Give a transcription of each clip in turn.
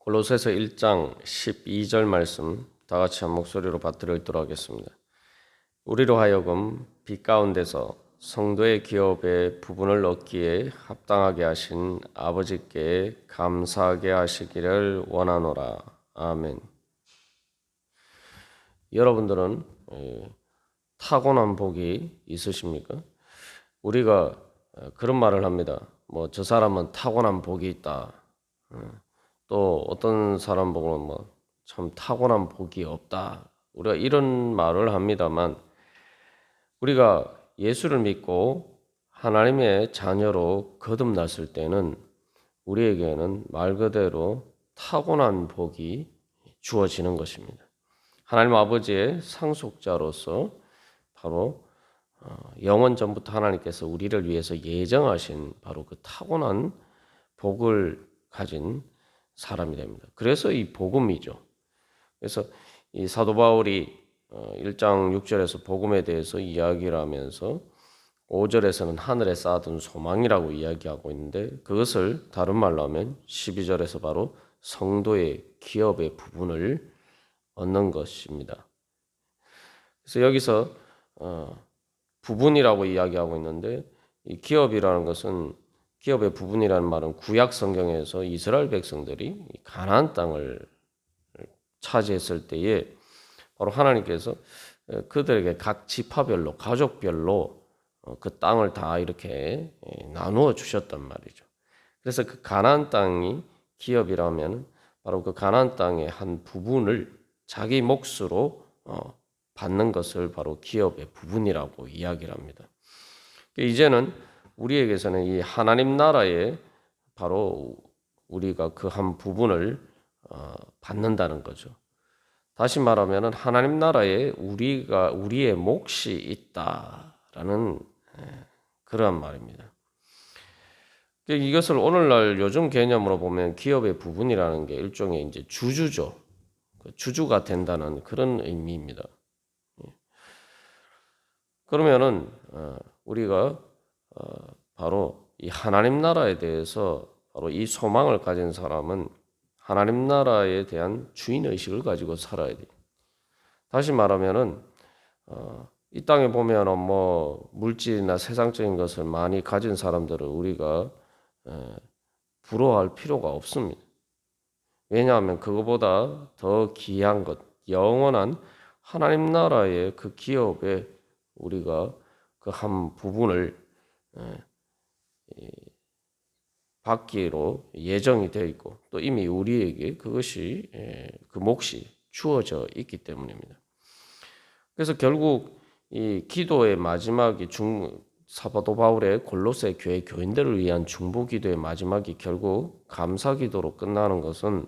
골로새서 1장 12절 말씀 다 같이 한 목소리로 받들어 읽도록 하겠습니다. 우리로 하여금 빛 가운데서 성도의 기업의 부분을 얻기에 합당하게 하신 아버지께 감사하게 하시기를 원하노라. 아멘. 여러분들은 타고난 복이 있으십니까? 우리가 그런 말을 합니다. 저 사람은 타고난 복이 있다. 또 어떤 사람 보고는 참 타고난 복이 없다. 우리가 이런 말을 합니다만 우리가 예수를 믿고 하나님의 자녀로 거듭났을 때는 우리에게는 말 그대로 타고난 복이 주어지는 것입니다. 하나님 아버지의 상속자로서 바로 영원 전부터 하나님께서 우리를 위해서 예정하신 바로 그 타고난 복을 가진 사람이 됩니다. 그래서 이 복음이죠. 그래서 이 사도 바울이 1장 6절에서 복음에 대해서 이야기를 하면서 5절에서는 하늘에 쌓아둔 소망이라고 이야기하고 있는데 그것을 다른 말로 하면 12절에서 바로 성도의 기업의 부분을 얻는 것입니다. 그래서 여기서 부분이라고 이야기하고 있는데 이 기업이라는 것은 기업의 부분이라는 말은 구약 성경에서 이스라엘 백성들이 가나안 땅을 차지했을 때에 바로 하나님께서 그들에게 각 지파별로 가족별로 그 땅을 다 이렇게 나누어 주셨단 말이죠. 그래서 그 가나안 땅이 기업이라면 바로 그 가나안 땅의 한 부분을 자기 몫으로 받는 것을 바로 기업의 부분이라고 이야기를 합니다. 이제는 우리에게서는 이 하나님 나라에 바로 우리가 그 한 부분을 받는다는 거죠. 다시 말하면 하나님 나라에 우리의 몫이 있다라는 그러한 말입니다. 이것을 오늘날 요즘 개념으로 보면 기업의 부분이라는 게 일종의 이제 주주죠. 주주가 된다는 그런 의미입니다. 그러면은 우리가 바로 이 하나님 나라에 대해서 바로 이 소망을 가진 사람은 하나님 나라에 대한 주인 의식을 가지고 살아야 돼요. 다시 말하면은 이 땅에 보면은 물질이나 세상적인 것을 많이 가진 사람들을 우리가 부러워할 필요가 없습니다. 왜냐하면 그거보다 더 귀한 것, 영원한 하나님 나라의 그 기업에 우리가 그 한 부분을 받기로 예정이 되어 있고 또 이미 우리에게 그것이 그 몫이 주어져 있기 때문입니다. 그래서 결국 이 기도의 마지막이 사도 바울의 골로새 교회 교인들을 위한 중보 기도의 마지막이 결국 감사 기도로 끝나는 것은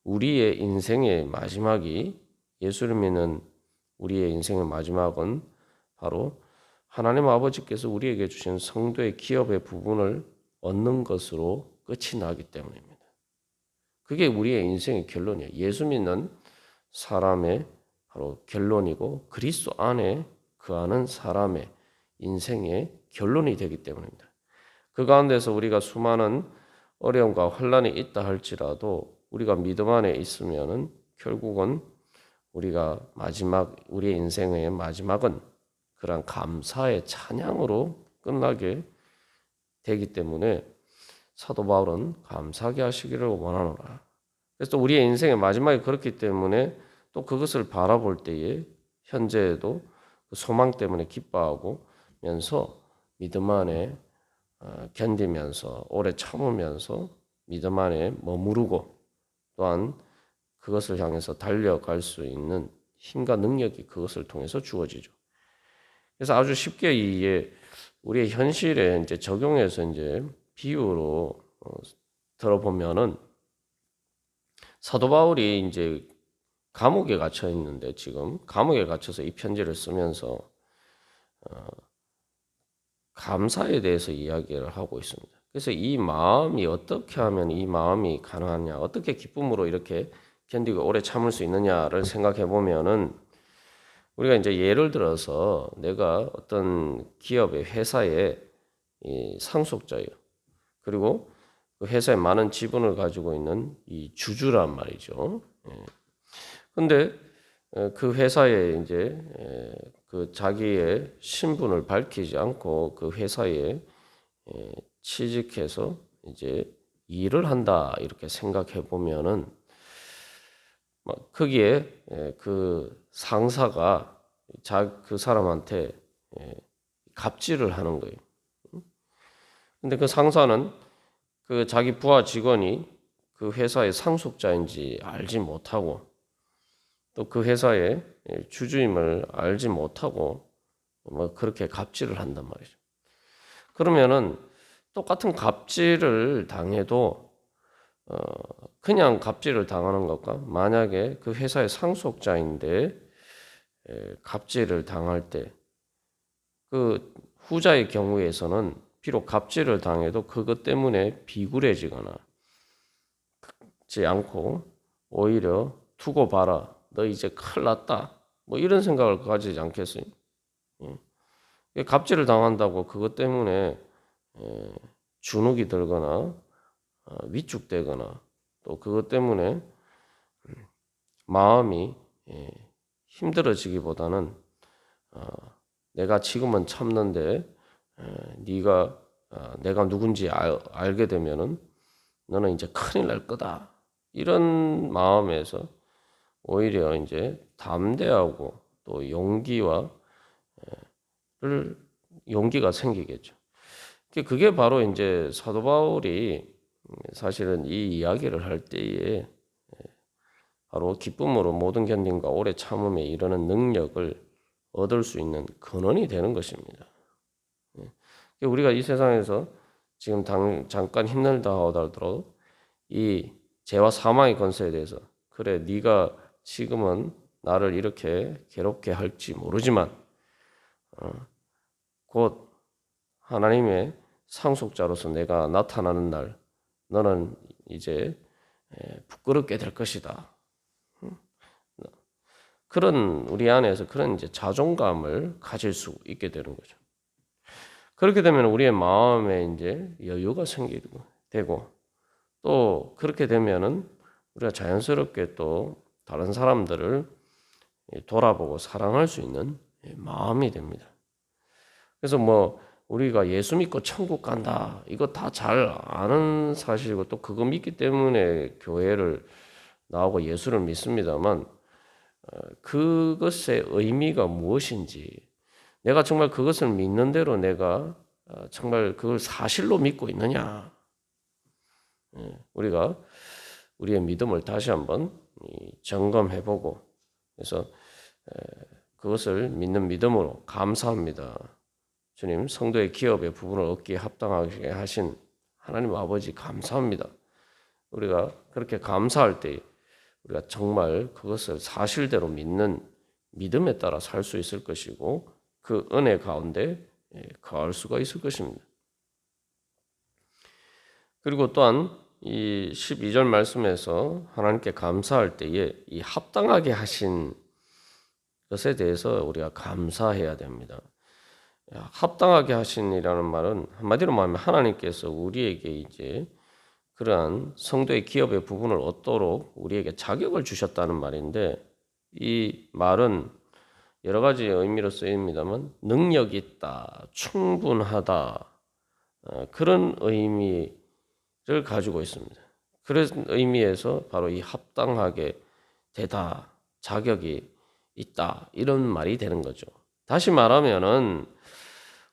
우리의 인생의 마지막이 예수를 믿는 우리의 인생의 마지막은 바로 하나님 아버지께서 우리에게 주신 성도의 기업의 부분을 얻는 것으로 끝이 나기 때문입니다. 그게 우리의 인생의 결론이에요. 예수 믿는 사람의 바로 결론이고 그리스도 안에 거하는 사람의 인생의 결론이 되기 때문입니다. 그 가운데서 우리가 수많은 어려움과 환난이 있다 할지라도 우리가 믿음 안에 있으면은 결국은 우리의 인생의 마지막은 그런 감사의 찬양으로 끝나게 되기 때문에 사도 바울은 감사하게 하시기를 원하노라. 그래서 또 우리의 인생의 마지막이 그렇기 때문에 또 그것을 바라볼 때에 현재에도 그 소망 때문에 기뻐하고면서 믿음 안에 견디면서 오래 참으면서 믿음 안에 머무르고 또한 그것을 향해서 달려갈 수 있는 힘과 능력이 그것을 통해서 주어지죠. 그래서 아주 쉽게 우리의 현실에 이제 적용해서 이제 비유로 들어보면은 사도 바울이 이제 감옥에 갇혀 있는데 지금 감옥에 갇혀서 이 편지를 쓰면서 감사에 대해서 이야기를 하고 있습니다. 그래서 이 마음이 어떻게 하면 이 마음이 가능하냐, 어떻게 기쁨으로 이렇게 견디고 오래 참을 수 있느냐를 생각해 보면은 우리가 이제 예를 들어서 내가 어떤 기업의 회사의 상속자예요. 그리고 그 회사에 많은 지분을 가지고 있는 이 주주란 말이죠. 근데 그 회사에 이제 그 자기의 신분을 밝히지 않고 그 회사에 취직해서 이제 일을 한다 이렇게 생각해 보면은 거기에 그 상사가 그 사람한테 갑질을 하는 거예요. 근데 그 상사는 그 자기 부하 직원이 그 회사의 상속자인지 알지 못하고 또 그 회사의 주주임을 알지 못하고 뭐 그렇게 갑질을 한단 말이죠. 그러면은 똑같은 갑질을 당해도 그냥 갑질을 당하는 것과 만약에 그 회사의 상속자인데 갑질을 당할 때 그 후자의 경우에서는 비록 갑질을 당해도 그것 때문에 비굴해지거나 지 않고 오히려 두고 봐라. 너 이제 큰일 났다. 뭐 이런 생각을 가지지 않겠어요? 갑질을 당한다고 그것 때문에 주눅이 들거나 위축되거나 또 그것 때문에 마음이 힘들어지기보다는 내가 지금은 참는데 네가 내가 누군지 알게 되면은 너는 이제 큰일 날 거다. 이런 마음에서 오히려 이제 담대하고 또 용기가 생기겠죠. 그게 바로 이제 사도 바울이 사실은 이 이야기를 할 때에 바로 기쁨으로 모든 견딘과 오래 참음에 이르는 능력을 얻을 수 있는 근원이 되는 것입니다. 우리가 이 세상에서 지금 잠깐 힘들다 하더라도 이 죄와 사망의 권세에 대해서 그래 네가 지금은 나를 이렇게 괴롭게 할지 모르지만 곧 하나님의 상속자로서 내가 나타나는 날 너는 이제 부끄럽게 될 것이다. 그런 우리 안에서 그런 이제 자존감을 가질 수 있게 되는 거죠. 그렇게 되면 우리의 마음에 이제 여유가 생기고 되고 또 그렇게 되면은 우리가 자연스럽게 또 다른 사람들을 돌아보고 사랑할 수 있는 마음이 됩니다. 그래서 뭐 우리가 예수 믿고 천국 간다 이거 다 잘 아는 사실이고 또 그거 믿기 때문에 교회를 나오고 예수를 믿습니다만 그것의 의미가 무엇인지 내가 정말 그것을 믿는 대로 내가 정말 그걸 사실로 믿고 있느냐 우리가 우리의 믿음을 다시 한번 점검해보고 그래서 그것을 믿는 믿음으로 감사합니다. 주님 성도의 기업의 부분을 얻기에 합당하게 하신 하나님 아버지 감사합니다. 우리가 그렇게 감사할 때 우리가 정말 그것을 사실대로 믿는 믿음에 따라 살 수 있을 것이고 그 은혜 가운데 거할 수가 있을 것입니다. 그리고 또한 이 12절 말씀에서 하나님께 감사할 때에 이 합당하게 하신 것에 대해서 우리가 감사해야 됩니다. 합당하게 하신이라는 말은 한마디로 말하면 하나님께서 우리에게 이제 그러한 성도의 기업의 부분을 얻도록 우리에게 자격을 주셨다는 말인데 이 말은 여러 가지 의미로 쓰입니다만 능력이 있다, 충분하다 그런 의미를 가지고 있습니다. 그런 의미에서 바로 이 합당하게 되다, 자격이 있다 이런 말이 되는 거죠. 다시 말하면은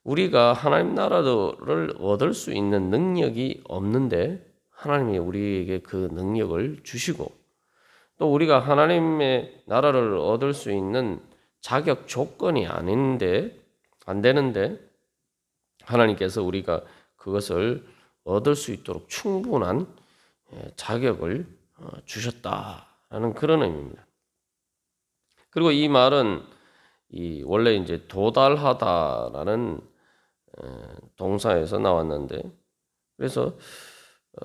우리가 하나님 나라를 얻을 수 있는 능력이 없는데 하나님이 우리에게 그 능력을 주시고 또 우리가 하나님의 나라를 얻을 수 있는 자격 조건이 아닌데 안 되는데 하나님께서 우리가 그것을 얻을 수 있도록 충분한 자격을 주셨다라는 그런 의미입니다. 그리고 이 말은 원래 이제 도달하다라는 동사에서 나왔는데 그래서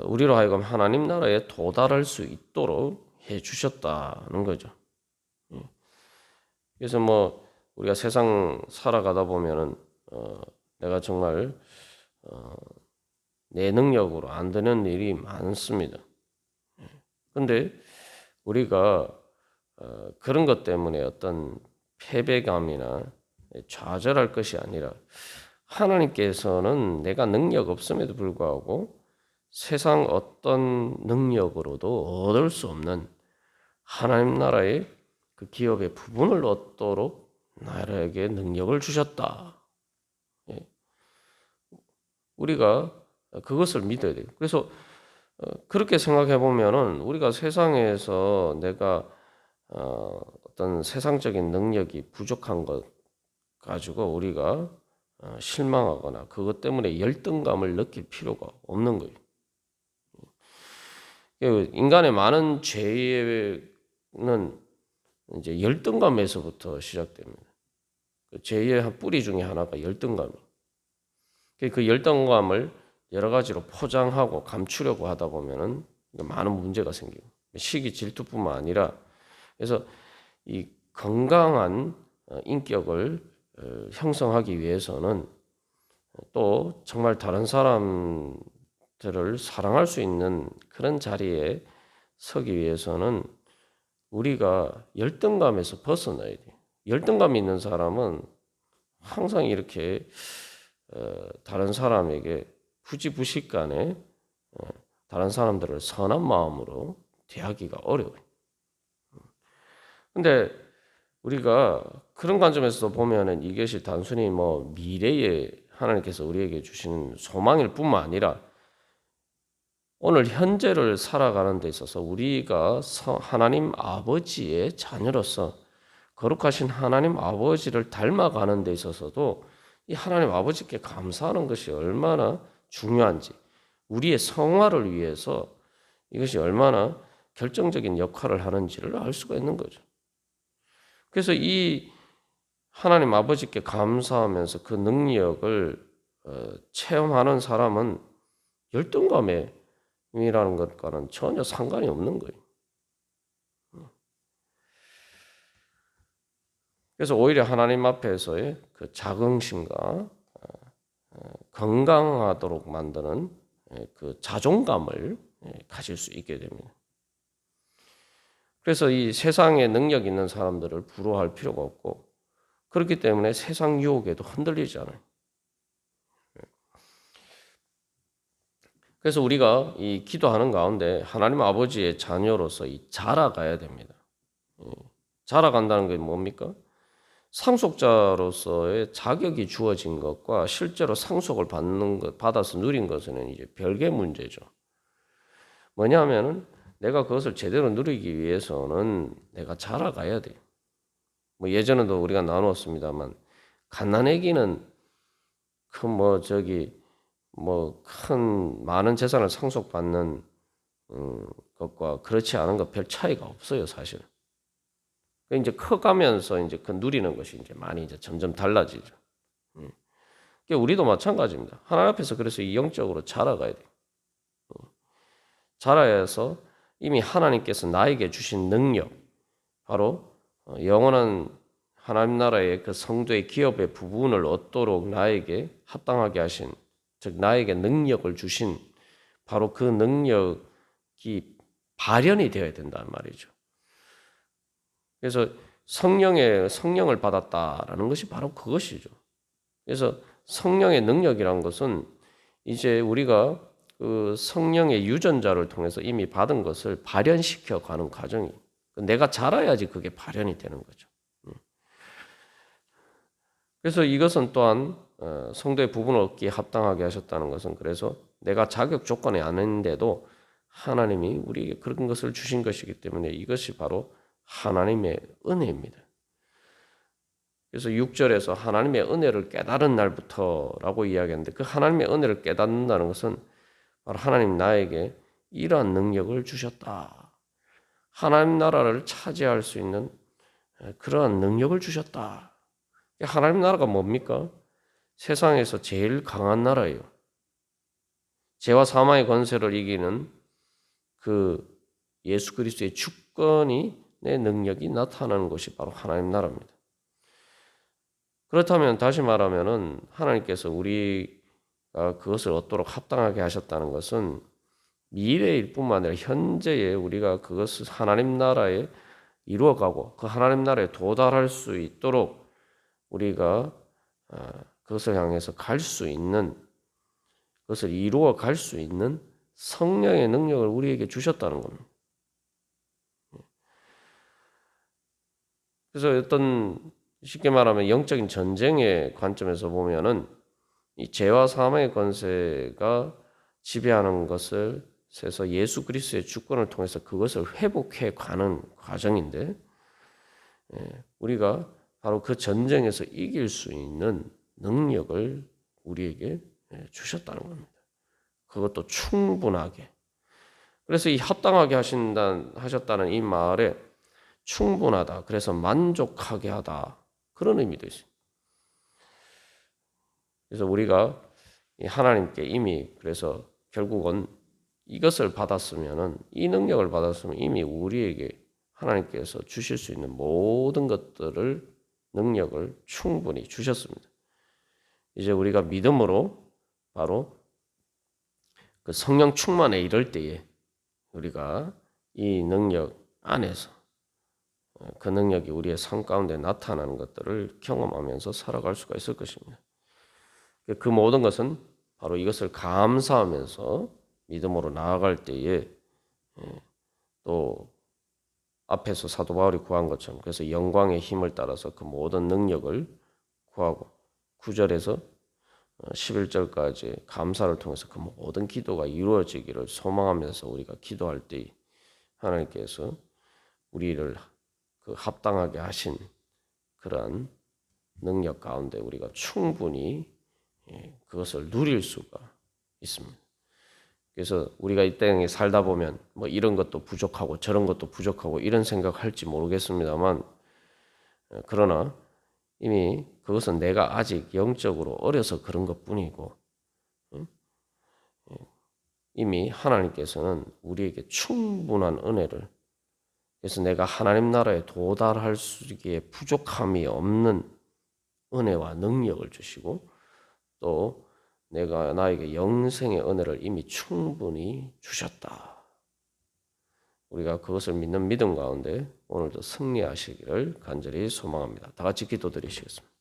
우리로 하여금 하나님 나라에 도달할 수 있도록 해 주셨다는 거죠. 그래서 뭐 우리가 세상 살아가다 보면은 내가 정말 내 능력으로 안 되는 일이 많습니다. 근데 우리가 그런 것 때문에 어떤 패배감이나 좌절할 것이 아니라 하나님께서는 내가 능력 없음에도 불구하고 세상 어떤 능력으로도 얻을 수 없는 하나님 나라의 그 기업의 부분을 얻도록 나에게 능력을 주셨다. 예. 우리가 그것을 믿어야 돼요. 그래서 그렇게 생각해 보면은 우리가 세상에서 내가 어떤 세상적인 능력이 부족한 것 가지고 우리가 실망하거나 그것 때문에 열등감을 느낄 필요가 없는 거예요. 인간의 많은 죄는 이제 열등감에서부터 시작됩니다. 그 죄의 한 뿌리 중에 하나가 열등감이에요. 그 열등감을 여러 가지로 포장하고 감추려고 하다 보면은 많은 문제가 생기고 시기 질투뿐만 아니라 그래서 이 건강한 인격을 형성하기 위해서는 또 정말 다른 사람들을 사랑할 수 있는 그런 자리에 서기 위해서는 우리가 열등감에서 벗어나야 돼요. 열등감이 있는 사람은 항상 이렇게 다른 사람에게 부지부식간에 다른 사람들을 선한 마음으로 대하기가 어려워요. 근데 우리가 그런 관점에서 보면은 이것이 단순히 뭐 미래에 하나님께서 우리에게 주시는 소망일 뿐만 아니라 오늘 현재를 살아가는 데 있어서 우리가 하나님 아버지의 자녀로서 거룩하신 하나님 아버지를 닮아가는 데 있어서도 이 하나님 아버지께 감사하는 것이 얼마나 중요한지 우리의 성화를 위해서 이것이 얼마나 결정적인 역할을 하는지를 알 수가 있는 거죠. 그래서 이 하나님 아버지께 감사하면서 그 능력을 체험하는 사람은 열등감이라는 것과는 전혀 상관이 없는 거예요. 그래서 오히려 하나님 앞에서의 그 자긍심과 건강하도록 만드는 그 자존감을 가질 수 있게 됩니다. 그래서 이 세상에 능력 있는 사람들을 부러워할 필요가 없고 그렇기 때문에 세상 유혹에도 흔들리지 않아요. 그래서 우리가 이 기도하는 가운데 하나님 아버지의 자녀로서 이 자라가야 됩니다. 자라간다는 게 뭡니까? 상속자로서의 자격이 주어진 것과 실제로 상속을 받아서 누린 것은 이제 별개 문제죠. 뭐냐면은 내가 그것을 제대로 누리기 위해서는 내가 자라가야 돼요. 뭐 예전에도 우리가 나누었습니다만 갓난아기는 큰 많은 재산을 상속받는 것과 그렇지 않은 것 별 차이가 없어요, 사실. 이제 커가면서 이제 그 누리는 것이 이제 많이 이제 점점 달라지죠. 우리도 마찬가지입니다. 하나님 앞에서 그래서 이 영적으로 자라가야 돼요. 자라야 해서 이미 하나님께서 나에게 주신 능력, 바로 영원한 하나님 나라의 그 성도의 기업의 부분을 얻도록 나에게 합당하게 하신, 즉 나에게 능력을 주신 바로 그 능력이 발현이 되어야 된다는 말이죠. 그래서 성령을 받았다라는 것이 바로 그것이죠. 그래서 성령의 능력이란 것은 이제 우리가 그 성령의 유전자를 통해서 이미 받은 것을 발현시켜 가는 과정이 내가 자라야지 그게 발현이 되는 거죠. 그래서 이것은 또한 성도의 부분을 얻기에 합당하게 하셨다는 것은 그래서 내가 자격 조건이 아닌데도 하나님이 우리에게 그런 것을 주신 것이기 때문에 이것이 바로 하나님의 은혜입니다. 그래서 6절에서 하나님의 은혜를 깨달은 날부터라고 이야기하는데 그 하나님의 은혜를 깨닫는다는 것은 바로 하나님 나에게 이러한 능력을 주셨다. 하나님 나라를 차지할 수 있는 그러한 능력을 주셨다. 하나님 나라가 뭡니까? 세상에서 제일 강한 나라예요. 죄와 사망의 권세를 이기는 그 예수 그리스도의 주권이 내 능력이 나타나는 것이 바로 하나님 나라입니다. 그렇다면 다시 말하면은 하나님께서 우리 그것을 얻도록 합당하게 하셨다는 것은 미래일 뿐만 아니라 현재에 우리가 그것을 하나님 나라에 이루어가고 그 하나님 나라에 도달할 수 있도록 우리가 그것을 향해서 갈 수 있는, 그것을 이루어 갈 수 있는 성령의 능력을 우리에게 주셨다는 겁니다. 그래서 어떤 쉽게 말하면 영적인 전쟁의 관점에서 보면은 이 죄와 사망의 권세가 지배하는 것을 세서 예수 그리스도의 주권을 통해서 그것을 회복해 가는 과정인데, 우리가 바로 그 전쟁에서 이길 수 있는 능력을 우리에게 주셨다는 겁니다. 그것도 충분하게. 그래서 이 합당하게 하셨다는 이 말에 충분하다, 그래서 만족하게 하다, 그런 의미도 있어요. 그래서 우리가 하나님께 이미, 그래서 결국은 이것을 받았으면은, 이 능력을 받았으면 이미 우리에게 하나님께서 주실 수 있는 모든 것들을, 능력을 충분히 주셨습니다. 이제 우리가 믿음으로 바로 그 성령 충만에 이를 때에 우리가 이 능력 안에서 그 능력이 우리의 삶 가운데 나타나는 것들을 경험하면서 살아갈 수가 있을 것입니다. 그 모든 것은 바로 이것을 감사하면서 믿음으로 나아갈 때에, 또 앞에서 사도 바울이 구한 것처럼, 그래서 영광의 힘을 따라서 그 모든 능력을 구하고 9절에서 11절까지 감사를 통해서 그 모든 기도가 이루어지기를 소망하면서 우리가 기도할 때 하나님께서 우리를 그 합당하게 하신 그러한 능력 가운데 우리가 충분히 그것을 누릴 수가 있습니다. 그래서 우리가 이 땅에 살다 보면 뭐 이런 것도 부족하고 저런 것도 부족하고 이런 생각할지 모르겠습니다만, 그러나 이미 그것은 내가 아직 영적으로 어려서 그런 것뿐이고, 이미 하나님께서는 우리에게 충분한 은혜를, 그래서 내가 하나님 나라에 도달할 수기에 부족함이 없는 은혜와 능력을 주시고, 또 내가 나에게 영생의 은혜를 이미 충분히 주셨다. 우리가 그것을 믿는 믿음 가운데 오늘도 승리하시기를 간절히 소망합니다. 다 같이 기도드리시겠습니다.